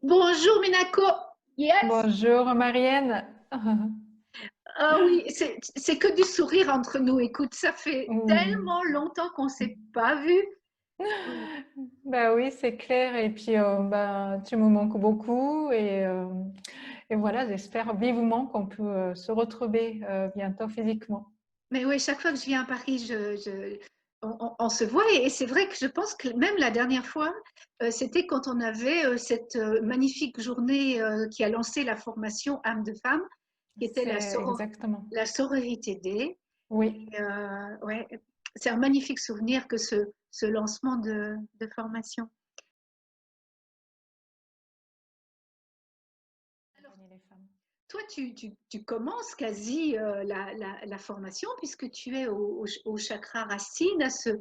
Bonjour Minako. Yes. Bonjour Marianne. Ah oui, c'est que du sourire entre nous. Écoute, ça fait Oui. tellement longtemps qu'on s'est pas vu. Bah oui, c'est clair. Et puis, bah, tu me manques beaucoup. Et voilà, j'espère vivement qu'on peut se retrouver bientôt physiquement. Mais oui, chaque fois que je viens à Paris, on se voit et c'est vrai que je pense que même la dernière fois, c'était quand on avait cette magnifique journée qui a lancé la formation âme de femme, qui était C'est exactement. la sororité day. Oui. Et ouais, c'est un magnifique souvenir que ce lancement de formation. Accompagner les femmes. Toi, tu commences quasi la formation puisque tu es au chakra racine, à ce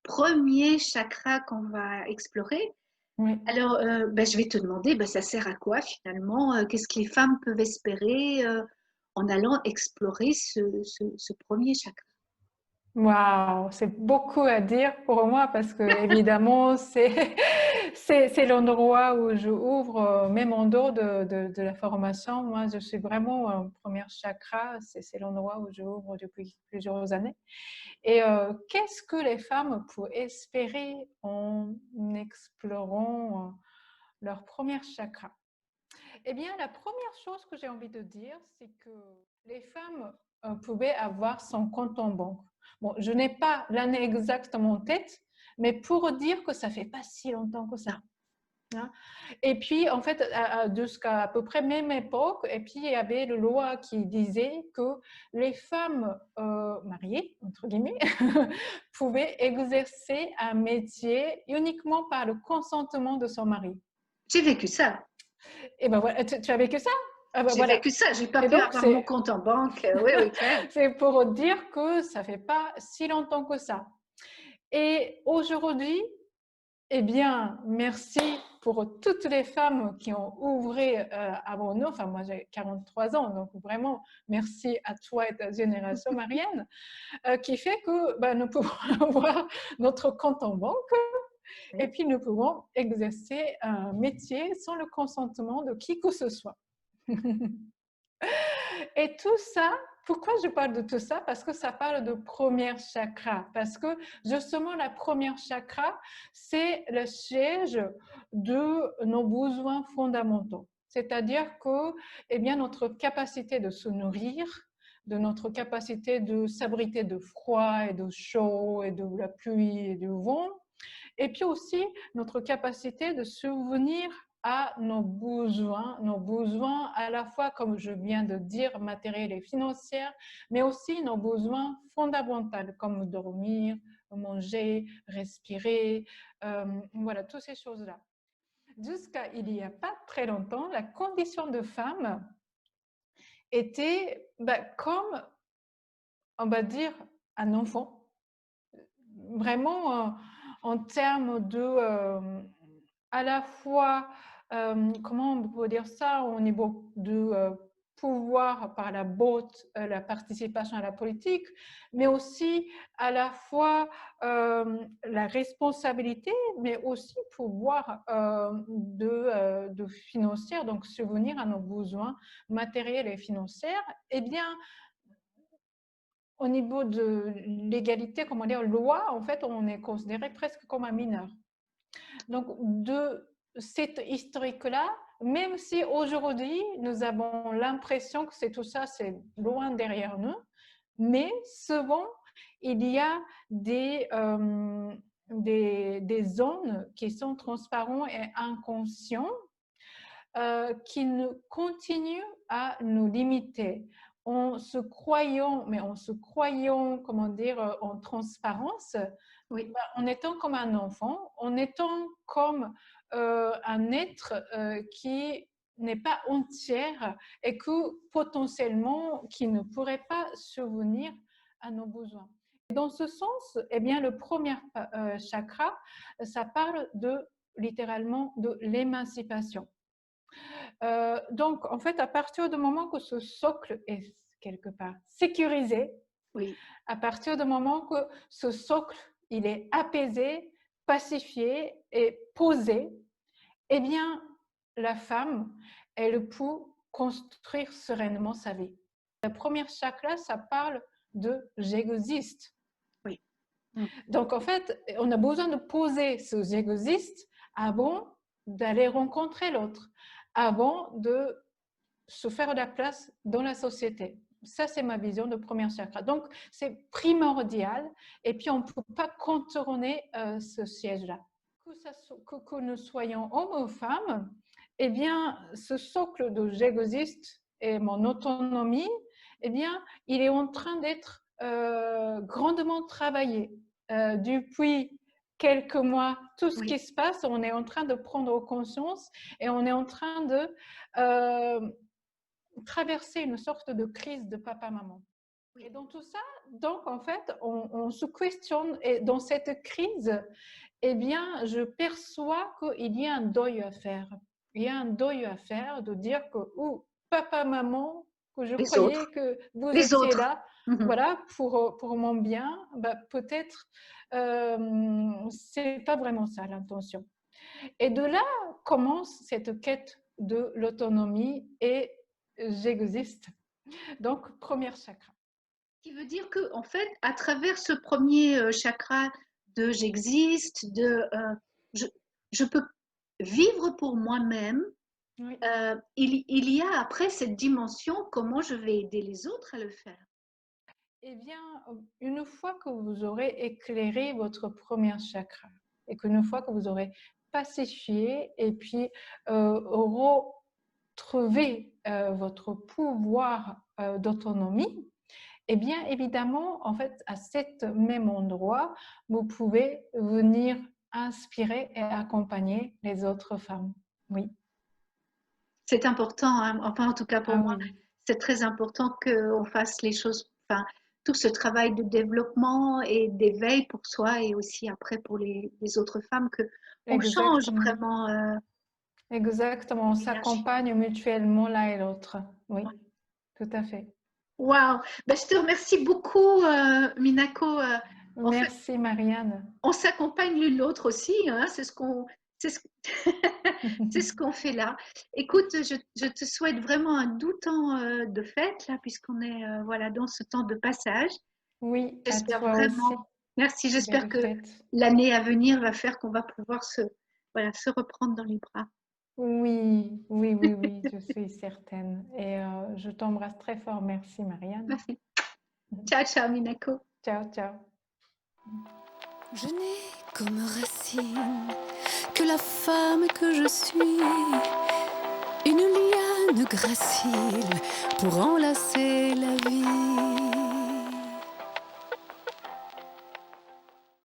premier chakra qu'on va explorer. Oui. Alors, ben, je vais te demander, ben, ça sert à quoi finalement? Qu'est-ce que les femmes peuvent espérer en allant explorer ce premier chakra? Waouh, c'est beaucoup à dire pour moi parce que évidemment c'est l'endroit où je ouvre même en dehors de la formation. Moi, je suis vraiment première chakra. C'est l'endroit où je ouvre depuis plusieurs années. Et qu'est-ce que les femmes peuvent espérer en explorant leur première chakra? Eh bien, la première chose que j'ai envie de dire, c'est que les femmes pouvaient avoir son compte en banque. Bon, je n'ai pas l'année exacte en tête, mais pour dire que ça fait pas si longtemps que ça. Non. Hein. Et puis, en fait, jusqu'à à peu près même époque, et puis il y avait une loi qui disait que les femmes mariées, entre guillemets, pouvaient exercer un métier uniquement par le consentement de son mari. J'ai vécu ça. Et ben voilà, tu as vécu ça? Ah ben J'ai voilà. vécu ça. J'ai pas Et pu donc, avoir mon compte en banque. Oui, oui, clair. c'est pour dire que ça fait pas si longtemps que ça. Et aujourd'hui, eh bien, merci pour toutes les femmes qui ont ouvré avant nous. Enfin, moi, j'ai 43 ans, donc vraiment, merci à toi et ta génération, Marianne, qui fait que ben, nous pouvons avoir notre compte en banque et Oui. puis nous pouvons exercer un métier sans le consentement de qui que ce soit. Et tout ça, pourquoi je parle de tout ça? Parce que ça parle de première chakra. Parce que justement, la première chakra, c'est le siège de nos besoins fondamentaux. C'est-à-dire que, eh bien, notre capacité de se nourrir, de notre capacité de s'abriter de froid et de chaud et de la pluie et du vent, et puis aussi notre capacité de subvenir à nos besoins à la fois, comme je viens de dire, matériels et financiers, mais aussi nos besoins fondamentaux, comme dormir, manger, respirer, voilà, toutes ces choses-là. Jusqu'à il n'y a pas très longtemps, la condition de femme était comme, on va dire, un enfant. Vraiment, en termes de, à la fois, comment on peut dire ça, au niveau de pouvoir par la vote, la participation à la politique, mais aussi à la fois la responsabilité, mais aussi pouvoir de financière, donc subvenir à nos besoins matériels et financiers. Eh bien, au niveau de l'égalité, comment dire, loi, en fait, on est considéré presque comme un mineur. Donc, de cette historique-là, même si aujourd'hui, nous avons l'impression que c'est tout ça, c'est loin derrière nous, mais souvent, il y a des zones qui sont transparentes et inconscientes qui nous continuent à nous limiter en se croyant, comment dire, en transparence, Oui. en étant comme un enfant, en étant comme un être qui n'est pas entière et que potentiellement qui ne pourrait pas subvenir à nos besoins. Et dans ce sens, eh bien, le premier chakra, ça parle de littéralement de l'émancipation. Donc, en fait, à partir du moment que ce socle est quelque part sécurisé, Oui. à partir du moment que ce socle il est apaisé, pacifié et posé, eh bien, la femme, elle peut construire sereinement sa vie. La première chakra, ça parle de j'existe. Oui. Mm. Donc, en fait, on a besoin de poser ce j'existe avant d'aller rencontrer l'autre, avant de se faire de la place dans la société. Ça, c'est ma vision de premier chakra. Donc, c'est primordial. Et puis, on ne peut pas contourner ce siège-là. Que nous soyons hommes ou femmes, eh bien, ce socle de j'existe et mon autonomie, eh bien, il est en train d'être grandement travaillé. Depuis quelques mois, tout ce Oui. qui se passe, on est en train de prendre conscience et on est en train de traverser une sorte de crise de papa-maman. Oui. Et dans tout ça, donc en fait, on se questionne et dans cette crise, eh bien, je perçois qu'il y a un deuil à faire. Il y a un deuil à faire de dire que papa, maman, que je Les croyais autres. que vous Les étiez autres. là, Mhm. voilà, pour mon bien, bah, peut-être c'est pas vraiment ça l'intention. Et de là commence cette quête de l'autonomie et j'existe. Donc, première chakra. Ce qui veut dire que, en fait, à travers ce premier chakra de j'existe, je, je peux vivre pour moi-même, Oui. il y a après cette dimension comment je vais aider les autres à le faire. Eh bien, une fois que vous aurez éclairé votre premier chakra et qu'une fois que vous aurez pacifié et puis retrouvé votre pouvoir d'autonomie, eh bien, évidemment, en fait, à cet même endroit, vous pouvez venir inspirer et accompagner les autres femmes. Oui. C'est important, hein. Enfin, en tout cas pour Ah moi, oui. c'est très important qu'on fasse les choses, enfin, tout ce travail de développement et d'éveil pour soi et aussi après pour les autres femmes, qu'on change Exactement. vraiment Exactement. On l'énergie. s'accompagne mutuellement l'un et l'autre. Oui, Ouais. tout à fait. Waouh! Ben, je te remercie beaucoup, Minako. En fait, Merci, Marianne. on s'accompagne l'une l'autre aussi, hein, c'est ce, c'est ce qu'on fait là. Écoute, je te souhaite vraiment un doux temps de fête, là, puisqu'on est voilà, dans ce temps de passage. Oui, à J'espère toi aussi. vraiment, merci, j'espère Belle que fête. l'année à venir va faire qu'on va pouvoir voilà, se reprendre dans les bras. Oui, oui, oui, oui, je suis certaine. Et je t'embrasse très fort. Merci, Marianne. Merci. Ciao, ciao, Minako. Ciao, ciao. Je n'ai comme racine que la femme que je suis, une liane gracile pour enlacer la vie.